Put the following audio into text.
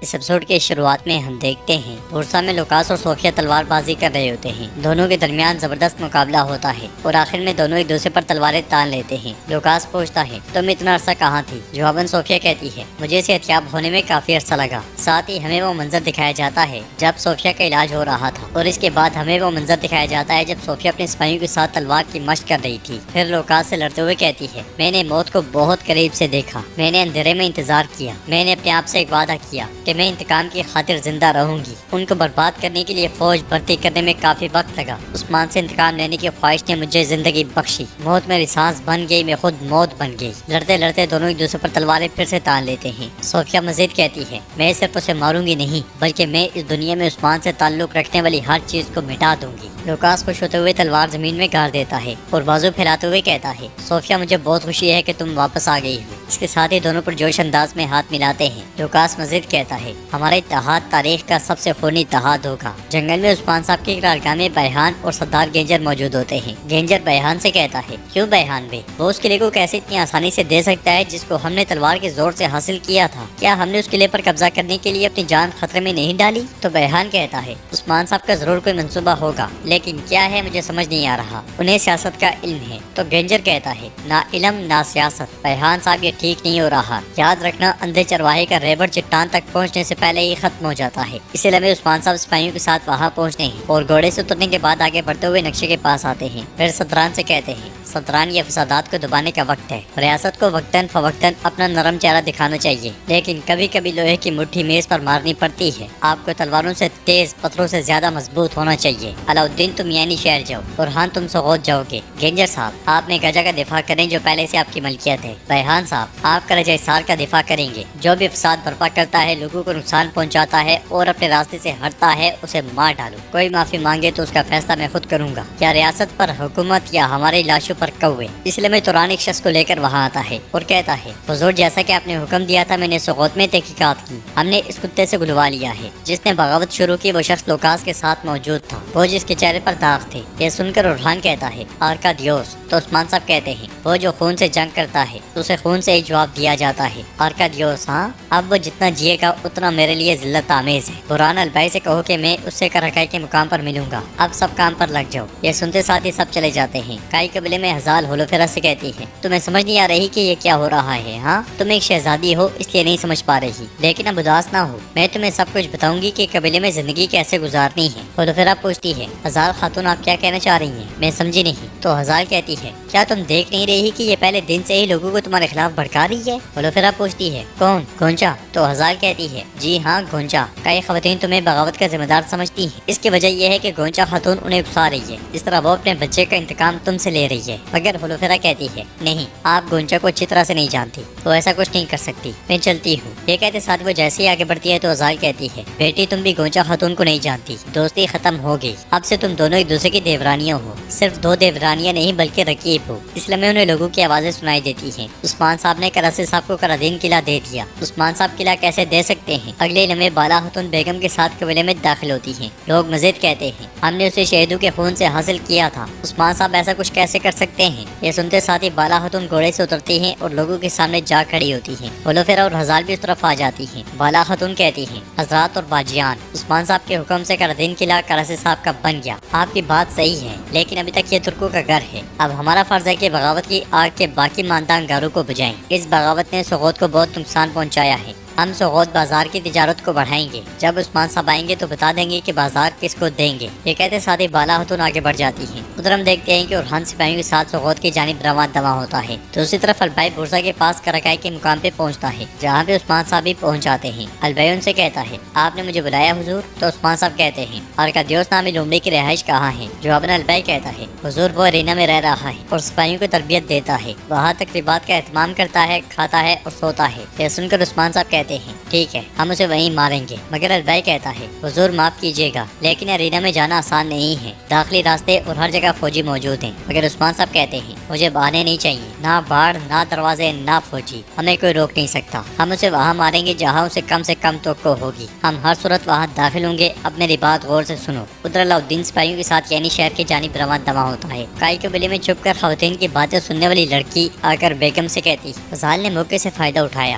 اس episode کے شروعات میں ہم دیکھتے ہیں بورسا میں لوکاس اور صوفیہ تلوار بازی کر رہے ہوتے ہیں۔ دونوں کے درمیان زبردست مقابلہ ہوتا ہے اور آخر میں دونوں ایک دوسرے پر تلواریں تان لیتے ہیں۔ لوکاس پوچھتا ہے تم اتنا عرصہ کہاں تھی؟ جواباً صوفیہ کہتی ہے مجھے صحتیاب ہونے میں کافی عرصہ لگا۔ ساتھ ہی ہمیں وہ منظر دکھایا جاتا ہے جب صوفیہ کا علاج ہو رہا تھا، اور اس کے بعد ہمیں وہ منظر دکھایا جاتا ہے جب صوفیہ اپنے سپاہیوں کے ساتھ تلوار کی مشق کر رہی تھی۔ پھر لوکاس سے لڑتے ہوئے کہتی ہے میں نے موت کو بہت قریب سے دیکھا، میں نے اندھیرے میں انتظار کیا، میں نے اپنے آپ سے ایک وعدہ کیا کہ میں انتقام کی خاطر زندہ رہوں گی۔ ان کو برباد کرنے کے لیے فوج بھرتی کرنے میں کافی وقت لگا۔ عثمان سے انتقام لینے کی خواہش نے مجھے زندگی بخشی۔ موت میری سانس بن گئی، میں خود موت بن گئی۔ لڑتے لڑتے دونوں ایک دوسرے پر تلواریں پھر سے تان لیتے ہیں۔ صوفیہ مزید کہتی ہے میں صرف اسے ماروں گی نہیں بلکہ میں اس دنیا میں عثمان سے تعلق رکھنے والی ہر چیز کو مٹا دوں گی۔ لوکاس خوش ہوتے ہوئے تلوار زمین میں گاڑ دیتا ہے اور بازو پھیلاتے ہوئے کہتا ہے صوفیہ مجھے بہت خوشی ہے کہ تم واپس آ گئی ہو۔ اس کے ساتھ ہی دونوں پر جوش انداز میں ہاتھ ملاتے ہیں۔ لوکاس مزید کہتا ہے ہمارا اتحاد تاریخ کا سب سے خونی اتحاد ہوگا۔ جنگل میں عثمان صاحب کی قرارگاہ میں بیحان اور سردار گینجر موجود ہوتے ہیں۔ گینجر بیحان سے کہتا ہے کیوں بیحان بے، وہ اس قلعے کو کیسے اتنی آسانی سے دے سکتا ہے جس کو ہم نے تلوار کے زور سے حاصل کیا تھا؟ کیا ہم نے اس قلعے پر قبضہ کرنے کے لیے اپنی جان خطرے میں نہیں ڈالی؟ تو بیحان کہتا ہے عثمان صاحب کا ضرور کوئی منصوبہ ہوگا، لیکن کیا ہے مجھے سمجھ نہیں آ رہا۔ انہیں سیاست کا علم ہے۔ تو گینجر کہتا ہے نہ علم نہ سیاست۔ بیحان صاحب یہ ٹھیک نہیں ہو رہا۔ یاد رکھنا اندھے چرواہے کا ریوڑ چٹان تک پہنچنے سے پہلے ہی ختم ہو جاتا ہے۔ اسی لیے عثمان صاحب سپاہیوں کے ساتھ وہاں پہنچتے ہیں اور گھوڑے سے اترنے کے بعد آگے بڑھتے ہوئے نقشے کے پاس آتے ہیں۔ پھر ستران سے کہتے ہیں ستران یہ فسادات کو دبانے کا وقت ہے۔ ریاست کو وقتاً فوقتاً اپنا نرم چہرہ دکھانا چاہیے، لیکن کبھی کبھی لوہے کی مٹھی میز پر مارنی پڑتی ہے۔ آپ کو تلواروں سے تیز، پتھروں سے زیادہ مضبوط ہونا چاہیے۔ علاؤالدین تم یعنی شہر جاؤ اور ہاں تم سغوت جاؤ گے۔ گینجر صاحب آپ نے گجا کا دفاع کریں جو پہلے سے آپ کی ملکیت ہے۔ بیحان صاحب آپ کرجہ سار کا دفاع کریں گے۔ جو بھی فساد برپا کرتا ہے، لوگوں کو نقصان پہنچاتا ہے اور اپنے راستے سے ہٹتا ہے اسے مار ڈالو۔ کوئی معافی مانگے تو اس کا فیصلہ میں خود کروں گا، یا ریاست پر حکومت یا ہماری لاشوں پر کوے۔ اس لیے میں توران ایک شخص کو لے کر وہاں آتا ہے اور کہتا ہے حضور جیسا کہ آپ نے حکم دیا تھا میں نے سغوت میں تحقیقات کی۔ ہم نے اس کتے سے بلوا لیا ہے جس نے بغاوت شروع کی۔ وہ شخص لوکاس کے ساتھ موجود تھا، وہ جس کے چہرے پر داغ تھے۔ یہ سن کر اورحان کہتا ہے آرکادیوس۔ تو عثمان صاحب کہتے ہیں وہ جو خون سے جنگ کرتا ہے اسے خون سے ہی جواب دیا جاتا ہے۔ آرکادیوس ہاں، اب وہ جتنا جیے گا اتنا میرے لیے ذلت آمیز ہے۔ برہان البائی سے کہو کہ میں اس سے کرکائی کے مقام پر ملوں گا۔ اب سب کام پر لگ جاؤ۔ یہ سنتے ساتھ ہی سب چلے جاتے ہیں۔ کائی قبیلے میں ہزال ہولوفیرا سے کہتی ہے تمہیں سمجھ نہیں آ رہی کہ یہ کیا ہو رہا ہے؟ ہاں تم ایک شہزادی ہو اس لیے نہیں سمجھ پا رہی، لیکن اب اداس نہ ہو، میں تمہیں سب کچھ بتاؤں گی کہ قبیلے میں زندگی کیسے گزارنی ہے۔ ہولوفیرا پوچھتی ہے ہزال خاتون آپ کیا کہنا چاہ رہی ہیں؟ میں سمجھی نہیں۔ تو ہزال کہتی ہے کیا تم دیکھ نہیں رہی کہ یہ پہلے دن سے ہی لوگوں کو تمہارے خلاف بھڑکا رہی ہے؟ ہولوفیرا پوچھتی ہے کون؟ گونچا۔ تو ہزال کہتی ہے جی ہاں گونچا۔ کئی خواتین تمہیں بغاوت کا ذمہ دار سمجھتی ہیں، اس کی وجہ یہ ہے کہ گونچا خاتون انہیں اکسا رہی ہے، اس طرح وہ اپنے بچے کا انتقام تم سے لے رہی ہے۔ مگر ہولوفیرا کہتی ہے نہیں، آپ گونچا کو اچھی طرح سے نہیں جانتی، وہ ایسا کچھ نہیں کر سکتی، میں چلتی ہوں۔ یہ کہتے ساتھ وہ جیسے ہی آگے بڑھتی ہے تو ہزال کہتی ہے بیٹی تم بھی گونچا خاتون کو نہیں جانتی، دوستی ختم ہو گئی، اب سے تم دونوں ایک دوسرے کی دیورانیاں ہو، صرف دو دیورانیاں نہیں بلکہ رقیب ہو۔ اس لمحے انہیں لوگوں کی آوازیں سنائی دیتی ہیں عثمان صاحب نے کراسی صاحب کو کرادین قلعہ دے دیا۔ عثمان صاحب قلعہ کیسے دے سکتے ہیں؟ اگلے لمحے بالا خاتون بیگم کے ساتھ قبیلے میں داخل ہوتی ہیں۔ لوگ مزید کہتے ہیں ہم نے اسے شہیدوں کے خون سے حاصل کیا تھا، عثمان صاحب ایسا کچھ کیسے کر سکتے ہیں؟ یہ سنتے ساتھ ہی بالا خاتون گھوڑے سے اترتی ہیں اور لوگوں کے سامنے جا کھڑی ہوتی ہیں۔ ہولوفیرا اور ہزال بھی اس طرف آ جاتی ہیں۔ بالا خاتون کہتی ہیں حضرات اور باجیان، عثمان صاحب کے حکم سے کرادین قلعہ کراسی صاحب کا بن گیا۔ آپ کی بات صحیح ہے، لیکن ابھی تک یہ ترکوں کا گھر ہے۔ اب ہمارا فرض ہے کہ بغاوت کی آگ کے باقی ماندان گھروں کو بجھائیں۔ اس بغاوت نے سغوت کو بہت نقصان پہنچایا ہے۔ ہم سغوت بازار کی تجارت کو بڑھائیں گے، جب عثمان صاحب آئیں گے تو بتا دیں گے کہ بازار کس کو دیں گے۔ یہ کہتے ساتھ ہی بالا خاتون آگے بڑھ جاتی ہیں۔ ادھر ہم دیکھتے ہیں کہ اورحان سپاہیوں کے ساتھ سغوت کی جانب رواں دواں ہوتا ہے۔ دوسری طرف البائی بورسا کے پاس کرکائی کے مقام پہ پہنچتا ہے جہاں پہ عثمان صاحب بھی پہنچ جاتے ہیں۔ البائی ان سے کہتا ہے آپ نے مجھے بلایا حضور؟ تو عثمان صاحب کہتے ہیں آرکادیوس نامی لومڑی کی رہائش کہاں ہے؟ جواباً البائی کہتا ہے حضور وہ ارینا میں رہ رہا ہے اور سپاہیوں کو تربیت دیتا ہے، وہاں تقریبات کا اہتمام کرتا ہے، کھاتا ہے اور سوتا ہے۔ یہ سن کر عثمان صاحب کہتے ہیں ٹھیک ہے ہم اسے وہیں ماریں گے۔ مگر البائی کہتا ہے حضور معاف کیجیے گا، لیکن ارینا میں جانا آسان نہیں ہے، داخلی راستے اور ہر جگہ فوجی موجود ہیں۔ مگر عثمان صاحب کہتے ہیں مجھے بہانے نہیں چاہیے، نہ باڑ نہ دروازے نہ فوجی، ہمیں کوئی روک نہیں سکتا۔ ہم اسے وہاں ماریں گے جہاں اسے کم سے کم توقع ہوگی، ہم ہر صورت وہاں داخل ہوں گے۔ اب میری بات غور سے سنو۔ ادھر علاؤالدین سپاہیوں کے ساتھ یعنی شہر کی جانب رواں دواں ہوتا ہے۔ کائی قبیلے میں چھپ کر خواتین کی باتیں سننے والی لڑکی آ کر بیگم سے کہتی ہزال نے موقع سے فائدہ اٹھایا،